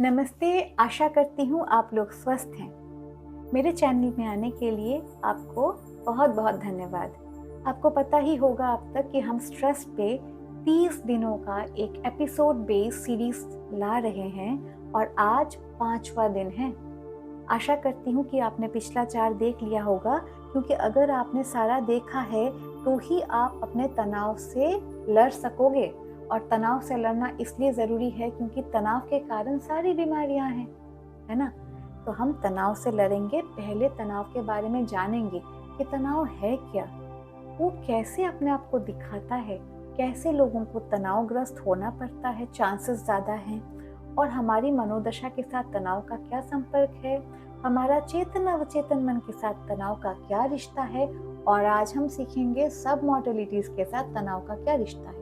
नमस्ते, आशा करती हूँ आप लोग स्वस्थ हैं। मेरे चैनल में आने के लिए आपको बहुत बहुत धन्यवाद। आपको पता ही होगा अब तक कि हम स्ट्रेस पे 30 दिनों का एक एपिसोड बेस्ड सीरीज ला रहे हैं और आज 5वां दिन है। आशा करती हूँ कि आपने पिछला 4 देख लिया होगा, क्योंकि अगर आपने सारा देखा है तो ही आप अपने तनाव से लड़ सकोगे। और तनाव से लड़ना इसलिए ज़रूरी है क्योंकि तनाव के कारण सारी बीमारियां हैं, है ना। तो हम तनाव से लड़ेंगे। पहले तनाव के बारे में जानेंगे कि तनाव है क्या, वो कैसे अपने आप को दिखाता है, कैसे लोगों को तनावग्रस्त होना पड़ता है, चांसेस ज़्यादा हैं, और हमारी मनोदशा के साथ तनाव का क्या संपर्क है, हमारा चेतन अवचेतन मन के साथ तनाव का क्या रिश्ता है, और आज हम सीखेंगे सब मॉडलिटीज़ के साथ तनाव का क्या रिश्ता है।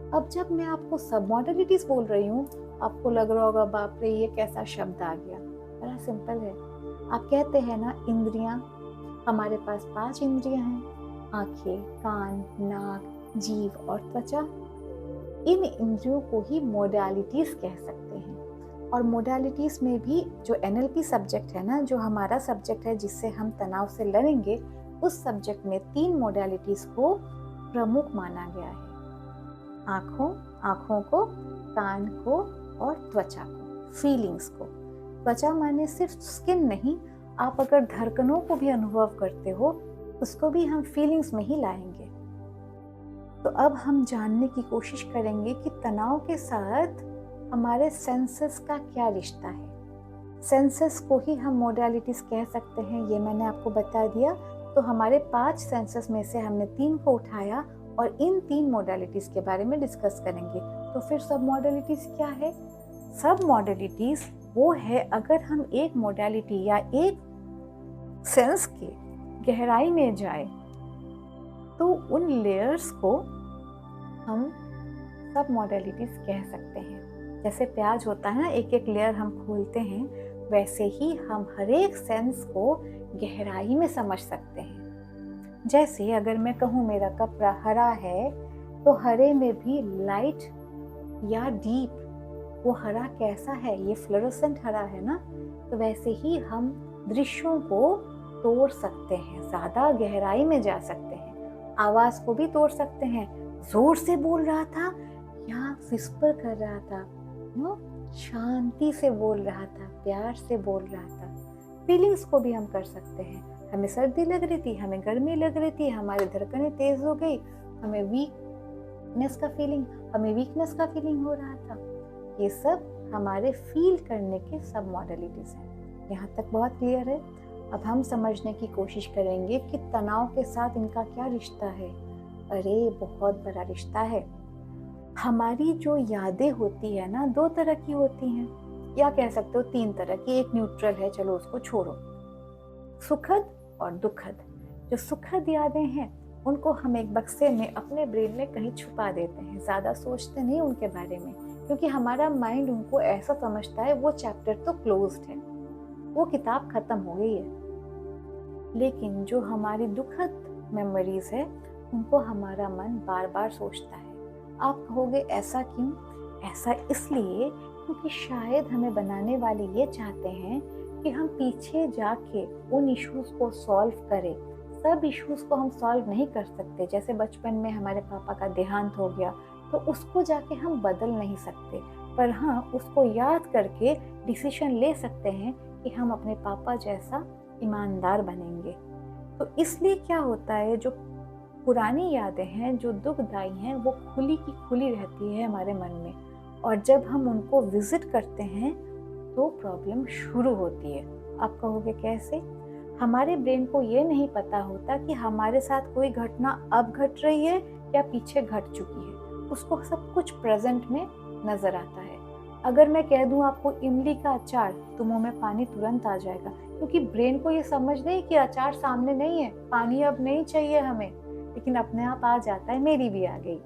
अब जब मैं आपको सब मॉडलिटीज बोल रही हूँ, आपको लग रहा होगा बाप रे ये कैसा शब्द आ गया। बड़ा सिंपल है। आप कहते हैं ना इंद्रियां, हमारे पास 5 इंद्रियां हैं, आंखें, कान, नाक, जीभ और त्वचा। इन इंद्रियों को ही मोडालिटीज कह सकते हैं। और मोडालिटीज में भी जो NLP सब्जेक्ट है ना, जो हमारा सब्जेक्ट है जिससे हम तनाव से लड़ेंगे, उस सब्जेक्ट में 3 मोडालिटीज को प्रमुख माना गया है। आँखों को, कान को और त्वचा को, फीलिंग्स को। त्वचा माने सिर्फ स्किन नहीं, आप अगर धड़कनों को भी अनुभव करते हो उसको भी हम फीलिंग्स में ही लाएंगे। तो अब हम जानने की कोशिश करेंगे कि तनाव के साथ हमारे सेंसेस का क्या रिश्ता है। सेंसेस को ही हम मोडालिटीज कह सकते हैं, ये मैंने आपको बता दिया। तो हमारे 5 सेंसेस में से हमने 3 को उठाया और इन 3 मॉडलिटीज के बारे में डिस्कस करेंगे। तो फिर सब मॉडलिटीज क्या है? सब मॉडलिटीज वो है अगर हम एक मॉडलिटी या एक सेंस के गहराई में जाए तो उन लेयर्स को हम सब मॉडलिटीज कह सकते हैं। जैसे प्याज होता है ना, एक एक लेयर हम खोलते हैं, वैसे ही हम हर एक सेंस को गहराई में समझ सकते हैं। जैसे अगर मैं कहूँ मेरा कपड़ा हरा है, तो हरे में भी लाइट या डीप, वो हरा कैसा है, ये फ्लोरोसेंट हरा है ना। तो वैसे ही हम दृश्यों को तोड़ सकते हैं, ज़्यादा गहराई में जा सकते हैं। आवाज़ को भी तोड़ सकते हैं, जोर से बोल रहा था या विस्पर कर रहा था, शांति से बोल रहा था, प्यार से बोल रहा था। फीलिंग्स को भी हम कर सकते हैं। हमें सर्दी लग रही थी, हमें गर्मी लग रही थी, हमारी धड़कनें तेज हो गई, हमें वीकनेस का फीलिंग हो रहा था। ये सब हमारे फील करने के सब मॉडलिटीज हैं। यहाँ तक बहुत क्लियर है। अब हम समझने की कोशिश करेंगे कि तनाव के साथ इनका क्या रिश्ता है। अरे बहुत बड़ा रिश्ता है। हमारी जो यादें होती है ना, 2 तरह की होती हैं, या कह सकते हो 3 तरह की। एक न्यूट्रल है, चलो उसको छोड़ो, सुखद और दुखद। जो सुखद यादें हैं उनको हम एक बक्से में अपने ब्रेन में कहीं छुपा देते हैं, ज़्यादा सोचते नहीं उनके बारे में, क्योंकि हमारा माइंड उनको ऐसा समझता है वो चैप्टर तो क्लोज्ड है, वो किताब खत्म हो गई है। लेकिन जो हमारी दुखद मेमोरीज है उनको हमारा मन बार बार सोचता है। आप कहोगे ऐसा क्यों? ऐसा इसलिए क्योंकि शायद हमें बनाने वाले ये चाहते हैं कि हम पीछे जाके उन इश्यूज को सॉल्व करें। सब इश्यूज को हम सॉल्व नहीं कर सकते। जैसे बचपन में हमारे पापा का देहांत हो गया, तो उसको जाके हम बदल नहीं सकते, पर हाँ उसको याद करके डिसीजन ले सकते हैं कि हम अपने पापा जैसा ईमानदार बनेंगे। तो इसलिए क्या होता है, जो पुरानी यादें हैं, जो दुखदाई हैं, वो खुली की खुली रहती है हमारे मन में, और जब हम उनको विजिट करते हैं तो प्रॉब्लम शुरू होती है। आप कहोगे कैसे? हमारे ब्रेन को ये नहीं पता होता कि हमारे साथ कोई घटना अब घट रही है या पीछे घट चुकी है। उसको सब कुछ प्रेजेंट में नजर आता है। अगर मैं कह दूं आपको इमली का अचार, तो मुंह में पानी तुरंत आ जाएगा, क्योंकि ब्रेन को ये समझ नहीं कि अचार सामने नहीं है, पानी अब नहीं चाहिए हमें, लेकिन अपने आप आ जाता है। मेरी भी आ गई।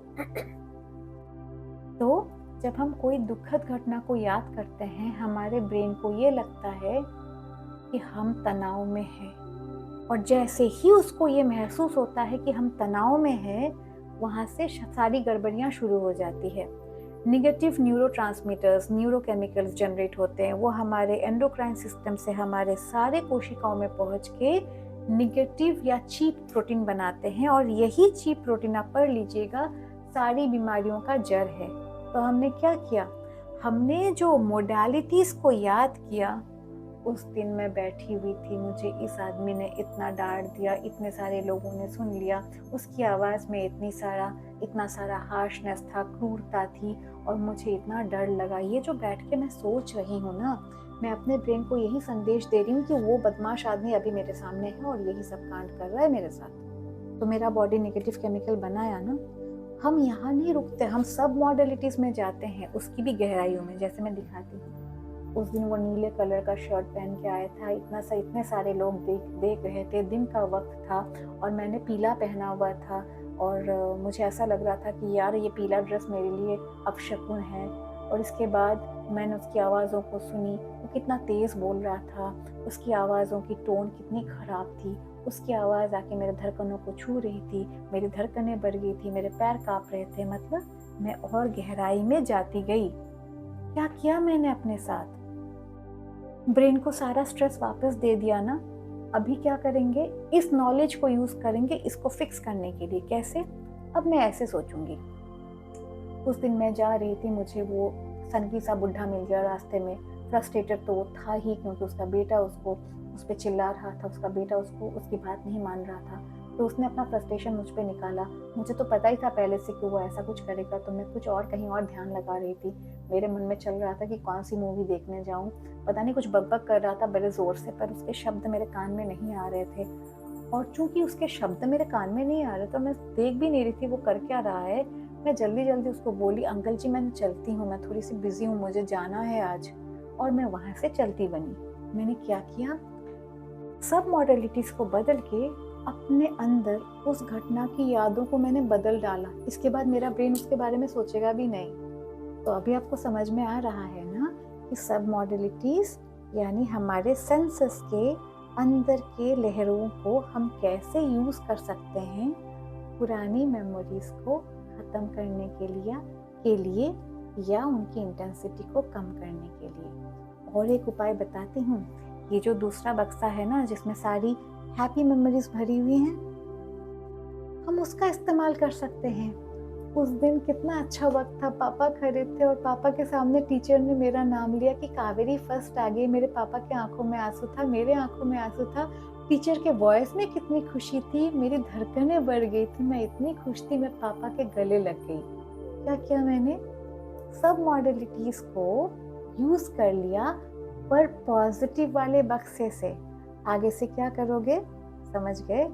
तो जब हम कोई दुखद घटना को याद करते हैं, हमारे ब्रेन को ये लगता है कि हम तनाव में हैं, और जैसे ही उसको ये महसूस होता है कि हम तनाव में हैं, वहाँ से सारी गड़बड़ियाँ शुरू हो जाती है। निगेटिव न्यूरोट्रांसमीटर्स, न्यूरोकेमिकल्स जनरेट होते हैं, वो हमारे एंडोक्राइन सिस्टम से हमारे सारे कोशिकाओं में पहुंच के निगेटिव या चीप प्रोटीन बनाते हैं, और यही चीप प्रोटीन, आप पढ़ लीजिएगा, सारी बीमारियों का जड़ है। तो हमने क्या किया, हमने जो मोडालिटीज़ को याद किया, उस दिन मैं बैठी हुई थी, मुझे इस आदमी ने इतना डांट दिया, इतने सारे लोगों ने सुन लिया, उसकी आवाज़ में इतना सारा हार्शनेस था, क्रूरता थी, और मुझे इतना डर लगा। ये जो बैठ के मैं सोच रही हूँ ना, मैं अपने ब्रेन को यही संदेश दे रही हूँ कि वो बदमाश आदमी अभी मेरे सामने है और यही सब कांड कर रहा है मेरे साथ। तो मेरा बॉडी नेगेटिव केमिकल बनाया ना। हम यहाँ नहीं रुकते, हम सब मॉडलिटीज़ में जाते हैं, उसकी भी गहराइयों में। जैसे मैं दिखाती हूँ, उस दिन वो नीले कलर का शर्ट पहन के आया था, इतने सारे लोग देख रहे थे, दिन का वक्त था, और मैंने पीला पहना हुआ था, और मुझे ऐसा लग रहा था कि यार ये पीला ड्रेस मेरे लिए अपशकुन है। और इसके बाद मैंने उसकी आवाज़ों को सुनी, वो कितना तेज़ बोल रहा था, उसकी आवाज़ों की टोन कितनी ख़राब थी, उसकी आवाज़ आके मेरे धड़कनों को छू रही थी, मेरी धड़कनें बढ़ गई थी, मेरे पैर काँप रहे थे। मतलब मैं और गहराई में जाती गई। क्या किया मैंने अपने साथ, ब्रेन को सारा स्ट्रेस वापस दे दिया ना। अभी क्या करेंगे, इस नॉलेज को यूज़ करेंगे इसको फिक्स करने के लिए। कैसे? अब मैं ऐसे सोचूंगी, उस दिन मैं जा रही थी, मुझे वो सनकी सा बुढ़ा मिल गया रास्ते में। फ्रस्ट्रेटेड तो वो था ही, क्योंकि उसका बेटा उस पर चिल्ला रहा था, उसका बेटा उसकी बात नहीं मान रहा था। तो उसने अपना फ्रस्ट्रेशन मुझ पे निकाला। मुझे तो पता ही था पहले से कि वो ऐसा कुछ करेगा, तो मैं कुछ और कहीं और ध्यान लगा रही थी। मेरे मन में चल रहा था कि कौन सी मूवी देखने जाऊं, पता नहीं कुछ बकबक कर रहा था बड़े ज़ोर से, पर उसके शब्द मेरे कान में नहीं आ रहे थे। और चूंकि उसके शब्द मेरे कान में नहीं आ रहे, तो मैं देख भी नहीं रही थी वो कर क्या रहा है। मैं जल्दी जल्दी उसको बोली, अंकल जी मैं चलती हूँ, मैं थोड़ी सी बिजी हूँ, मुझे जाना है आज। और मैं वहाँ से चलती बनी। मैंने क्या किया, सब मॉडलिटीज़ को बदल के अपने अंदर उस घटना की यादों को मैंने बदल डाला। इसके बाद मेरा ब्रेन उसके बारे में सोचेगा भी नहीं। तो अभी आपको समझ में आ रहा है ना कि सब मॉडलिटीज़ यानी हमारे सेंसेस के अंदर के लहरों को हम कैसे यूज़ कर सकते हैं पुरानी मेमोरीज को ख़त्म करने के लिए या उनकी इंटेंसिटी को कम करने के लिए। और एक उपाय बताती हूँ, ये जो दूसरा बक्सा है ना जिसमें सारी हैप्पी मेमोरीज भरी हुई हैं, हम उसका इस्तेमाल कर सकते हैं। उस दिन कितना अच्छा वक्त था, पापा खड़े थे और पापा के सामने टीचर ने मेरा नाम लिया कि कावेरी फर्स्ट आ गई। मेरे पापा के आंखों में आंसू था, मेरे आंखों में आंसू था। टीचर के वॉइस में कितनी खुशी थी, मेरी धड़कनें बढ़ गई थी, मैं इतनी खुश थी, मैं पापा के गले लग गई। क्या किया मैंने, सब मॉडलिटीज को यूज कर लिया, पर पॉजिटिव वाले बक्से से। आगे से क्या करोगे, समझ गए?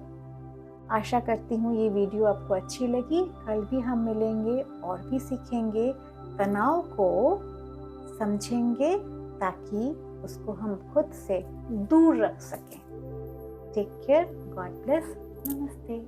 आशा करती हूँ ये वीडियो आपको अच्छी लगी। कल भी हम मिलेंगे और भी सीखेंगे, तनाव को समझेंगे ताकि उसको हम खुद से दूर रख सकें। टेक केयर, गॉड ब्लेस, नमस्ते।